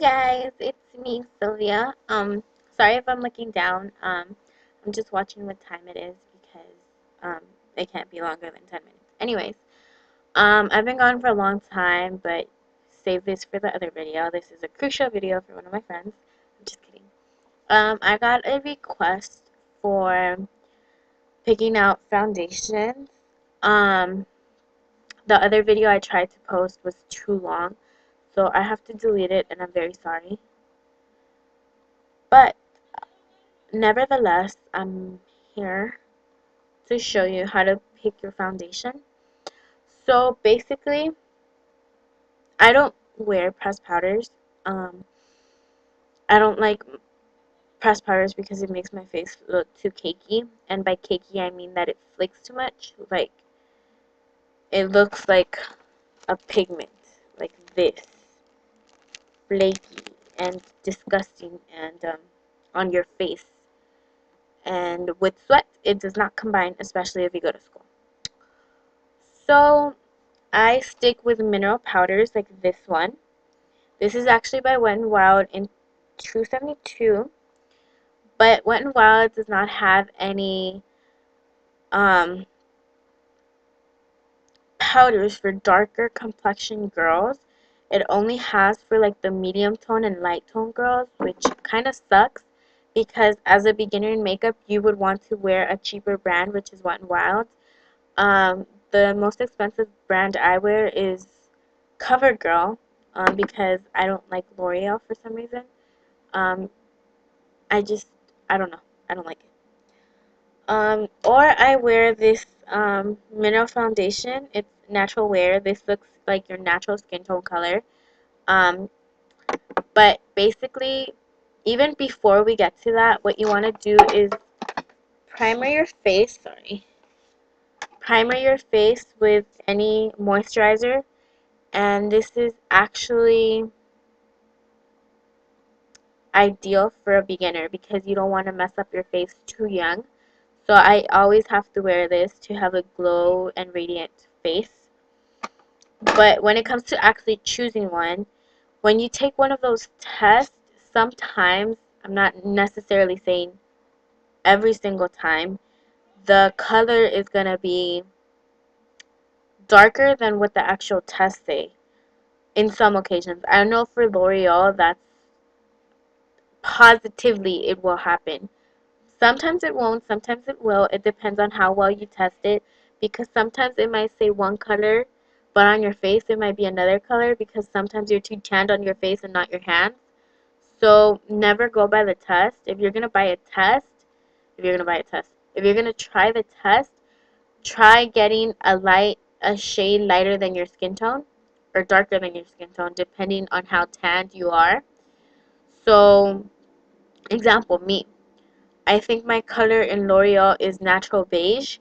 Guys, it's me, Sylvia. Sorry if I'm looking down. I'm just watching what time it is because it can't be longer than 10 minutes. Anyways, I've been gone for a long time, but save this for the other video. This is a crucial video for one of my friends. I'm just kidding. I got a request for picking out foundations. Um, the other video I tried to post was too long, so I have to delete it, and I'm very sorry. But nevertheless, I'm here to show you how to pick your foundation. So basically, I don't wear pressed powders. Um, I don't like pressed powders because it makes my face look too cakey. And by cakey, I mean that it flakes too much. Like, it looks like a pigment. Like this. Flaky and disgusting and on your face. And with sweat, it does not combine, especially if you go to school. So I stick with mineral powders like this one. This is actually by Wet n Wild in 272, but Wet n Wild does not have any um, powders for darker complexion girls. It only has for like the medium tone and light tone girls, which kind of sucks because as a beginner in makeup, you would want to wear a cheaper brand, which is Wet n Wild. The most expensive brand I wear is CoverGirl, because I don't like L'Oreal for some reason. Um, I just, I don't know. I don't like it. Or I wear this mineral foundation. It's natural wear. This looks like your natural skin tone color. Um, but basically, even before we get to that, what you want to do is primer your face. Sorry. Primer your face with any moisturizer. And this is actually ideal for a beginner because you don't want to mess up your face too young. So I always have to wear this to have a glow and radiant face. But when it comes to actually choosing one, when you take one of those tests, sometimes, I'm not necessarily saying every single time, the color is going to be darker than what the actual tests say in some occasions. I know for L'Oreal that's positively it will happen. Sometimes it won't, sometimes it will. It depends on how well you test it because sometimes it might say one color, but on your face it might be another color because sometimes you're too tanned on your face and not your hands. So never go by the test. If you're going to buy a test, if you're going to buy a test, if you're going to try the test, try getting a shade lighter than your skin tone or darker than your skin tone depending on how tanned you are. So, example, me. I think my color in L'Oreal is natural beige,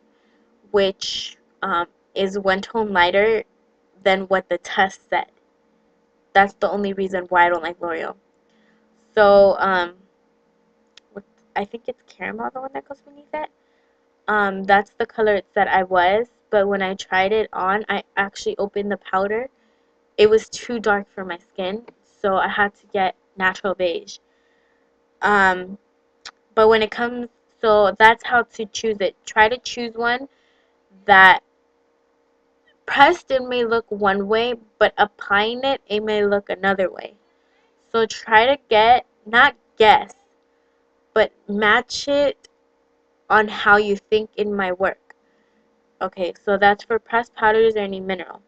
which is one tone lighter than what the test said. That's the only reason why I don't like L'Oreal. So, I think it's caramel, the one that goes beneath it. That's the color it said I was, but when I tried it on, I actually opened the powder. It was too dark for my skin, so I had to get natural beige. Um, but when it comes, so that's how to choose it. Try to choose one that pressed it may look one way, but applying it, it may look another way. So try to not guess, but match it on how you think it might work. Okay, so that's for pressed powders or any mineral.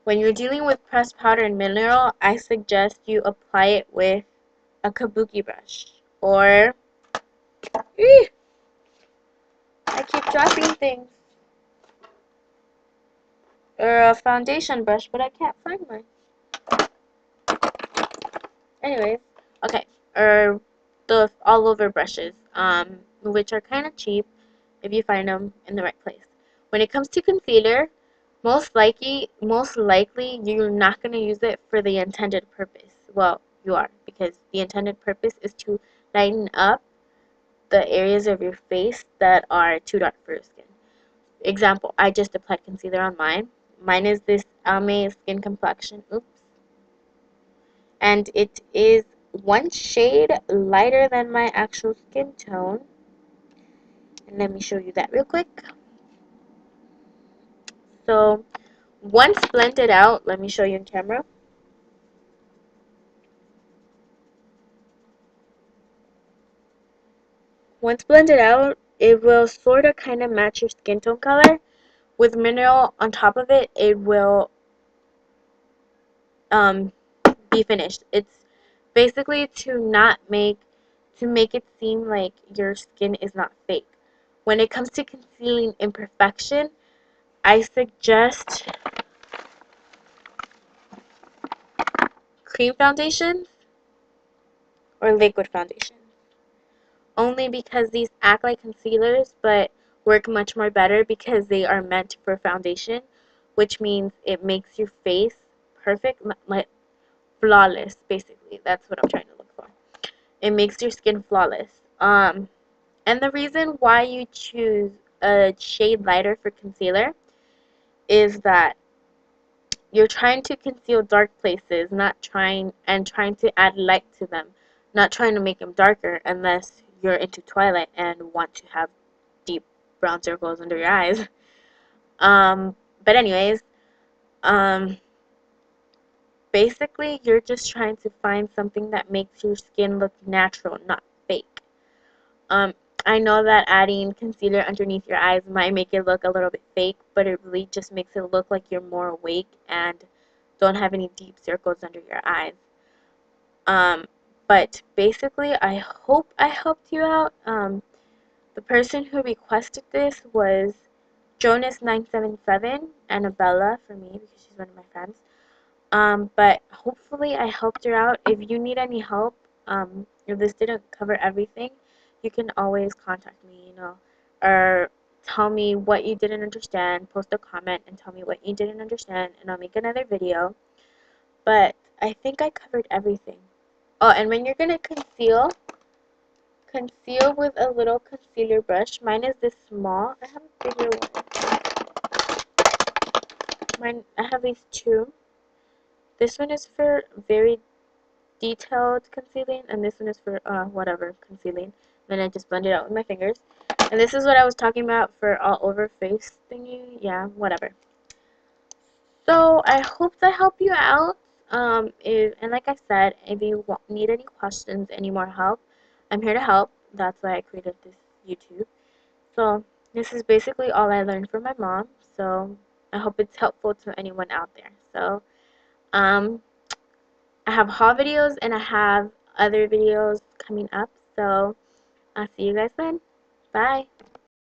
When you're dealing with pressed powder and mineral, I suggest you apply it with a kabuki brush. Or, I keep dropping things. Or a foundation brush, but I can't find mine. Anyways, okay, or the all over brushes, which are kind of cheap if you find them in the right place. When it comes to concealer, most likely you're not going to use it for the intended purpose. Well, you are, because the intended purpose is to lighten up the areas of your face that are too dark for your skin. Example, I just applied concealer on mine. Mine is this Almay Skin Complexion. Oops. and it is one shade lighter than my actual skin tone. And let me show you that real quick. So once blended out, let me show you in camera. Once blended out, it will sort of kind of match your skin tone color. With mineral on top of it, it will um, be finished. It's basically to make it seem like your skin is not fake. When it comes to concealing imperfection, I suggest cream foundations or liquid foundations. Only because these act like concealers but work much more better because they are meant for foundation, which means it makes your face perfect, like flawless, basically. That's what I'm trying to look for. It makes your skin flawless. And the reason why you choose a shade lighter for concealer is that you're trying to conceal dark places, not trying to add light to them, not trying to make them darker unless you're into Twilight and want to have deep brown circles under your eyes. But anyways, um, basically you're just trying to find something that makes your skin look natural, not fake. Um, I know that adding concealer underneath your eyes might make it look a little bit fake, but it really just makes it look like you're more awake and don't have any deep circles under your eyes. Um, but basically, I hope I helped you out. The person who requested this was Jonas977, Annabella for me because she's one of my friends. But hopefully I helped her out. If you need any help, if this didn't cover everything, you can always contact me, or tell me what you didn't understand, post a comment and tell me what you didn't understand, and I'll make another video. But I think I covered everything. Oh, and when you're gonna conceal with a little concealer brush. Mine is this small. I have a bigger one. I have these two. This one is for very detailed concealing, and this one is for whatever concealing. Then I just blend it out with my fingers. And this is what I was talking about for all over face thingy. Yeah, whatever. So I hope to help you out. And like I said, if you need any questions, any more help, I'm here to help. That's why I created this YouTube. So this is basically all I learned from my mom. So I hope it's helpful to anyone out there. So um, I have haul videos and I have other videos coming up. So I'll see you guys then. Bye.